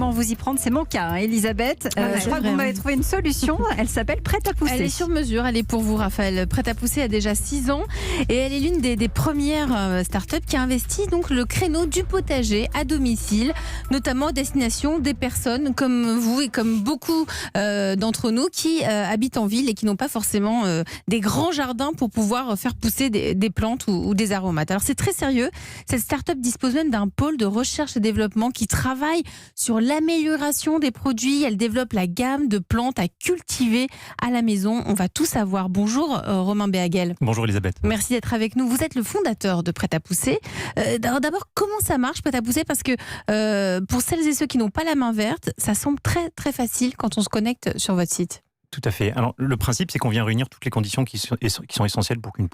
comment vous y prendre. C'est mon cas, hein, Elisabeth. Je crois que vous m'avez trouvé une solution. Elle s'appelle Prête à pousser. Elle est sur mesure, elle est pour vous, Raphaël. Prête à pousser a déjà 6 ans et elle est l'une des premières startups qui a investi donc le créneau du potager à domicile, notamment à destination des personnes comme vous et comme beaucoup d'entre nous qui habitent en ville et qui n'ont pas forcément des grands jardins pour pouvoir faire pousser des plantes ou des aromates. Alors c'est très sérieux. Cette start-up dispose même d'un pôle de recherche et développement qui travaille sur l'amélioration des produits. Elle développe la gamme de plantes à cultiver à la maison. On va tout savoir. Bonjour Romain Béhagel. Bonjour Elisabeth. Merci d'être avec nous. Vous êtes le fondateur de Prête à pousser. D'abord, comment ça marche Prête à pousser? Parce que pour celles et ceux qui n'ont pas la main verte, ça semble très très facile quand on se connecte sur votre site. Tout à fait. Alors, le principe, c'est qu'on vient réunir toutes les conditions qui sont essentielles pour qu'une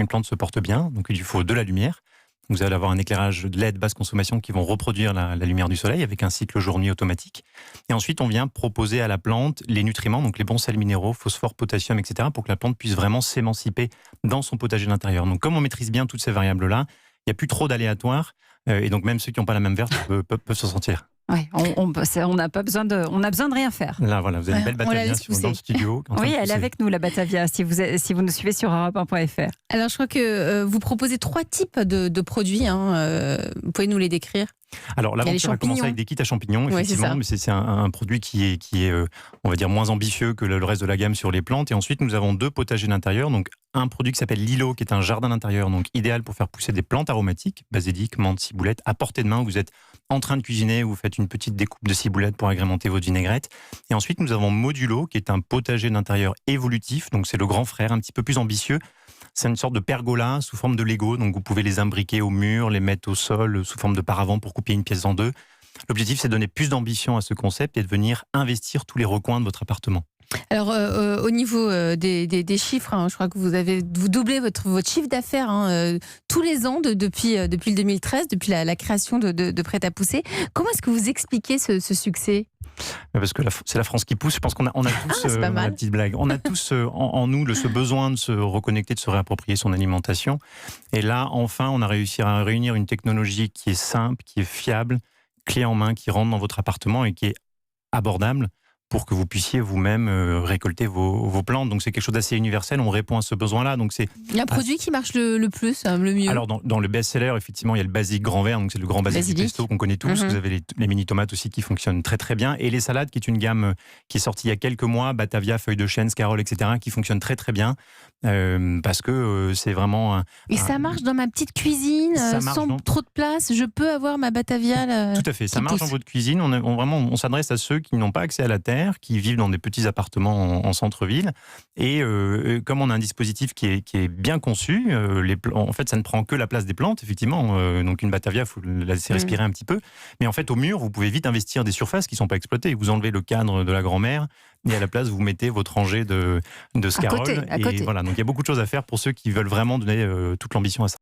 plante se porte bien. Donc, il faut de la lumière. Vous allez avoir un éclairage de LED basse consommation qui vont reproduire la lumière du soleil avec un cycle jour-nuit automatique. Et ensuite, on vient proposer à la plante les nutriments, donc les bons sels minéraux, phosphore, potassium, etc., pour que la plante puisse vraiment s'émanciper dans son potager d'intérieur. Donc, comme on maîtrise bien toutes ces variables-là, il n'y a plus trop d'aléatoires. Et donc, même ceux qui n'ont pas la même verte peuvent s'en sentir. Oui, on n'a pas besoin on a besoin de rien faire. Là, voilà, vous avez une belle Batavia dans le studio. Oui, elle est avec nous, la Batavia, si vous nous suivez sur europe1.fr. Alors, je crois que vous proposez 3 types de produits. Vous pouvez nous les décrire? Alors, l'aventure a commencé avec des kits à champignons, effectivement, mais c'est un produit qui est, on va dire, moins ambitieux que le reste de la gamme sur les plantes. Et ensuite, nous avons 2 potagers d'intérieur. Donc, un produit qui s'appelle Lilo, qui est un jardin d'intérieur, donc idéal pour faire pousser des plantes aromatiques, basilic, menthe, ciboulette, à portée de main. Vous êtes en train de cuisiner, vous faites une petite découpe de ciboulette pour agrémenter votre vinaigrette. Et ensuite, nous avons Modulo, qui est un potager d'intérieur évolutif. Donc, c'est le grand frère, un petit peu plus ambitieux. C'est une sorte de pergola sous forme de Lego, donc vous pouvez les imbriquer au mur, les mettre au sol sous forme de paravent pour couper une pièce en 2. L'objectif, c'est de donner plus d'ambition à ce concept et de venir investir tous les recoins de votre appartement. Alors, au niveau des chiffres, je crois que vous doublez votre chiffre d'affaires tous les ans depuis le 2013, depuis la création de Prête à pousser. comment est-ce que vous expliquez ce succès? Parce que c'est la France qui pousse. Je pense qu'on a tous, la petite blague, on a tous en nous ce besoin de se reconnecter, de se réapproprier son alimentation. Et là, enfin, on a réussi à réunir une technologie qui est simple, qui est fiable, clé en main, qui rentre dans votre appartement et qui est abordable, pour que vous puissiez vous-même récolter vos plantes. Donc c'est quelque chose d'assez universel, on répond à ce besoin-là. Donc c'est un produit qui marche le plus, le mieux. Alors dans le best-seller, effectivement, il y a le basilic grand vert, donc c'est le grand basilic pesto qu'on connaît tous. Vous avez les mini-tomates aussi qui fonctionnent très très bien. Et les salades, qui est une gamme qui est sortie il y a quelques mois, Batavia, feuilles de chêne, scarole, etc., qui fonctionnent très très bien. Parce que c'est vraiment... Et ça marche dans ma petite cuisine, sans trop de place. Je peux avoir ma Batavia Tout à fait, ça marche dans votre cuisine. On s'adresse à ceux qui n'ont pas accès à la terre, qui vivent dans des petits appartements en centre-ville. Et comme on a un dispositif qui est bien conçu, en fait, ça ne prend que la place des plantes, effectivement. Donc une Batavia, il faut la laisser respirer un petit peu. Mais en fait, au mur, vous pouvez vite investir des surfaces qui ne sont pas exploitées. Vous enlevez le cadre de la grand-mère et à la place, vous mettez votre rangée de scarole. À côté. Et voilà, donc il y a beaucoup de choses à faire pour ceux qui veulent vraiment donner toute l'ambition à ça.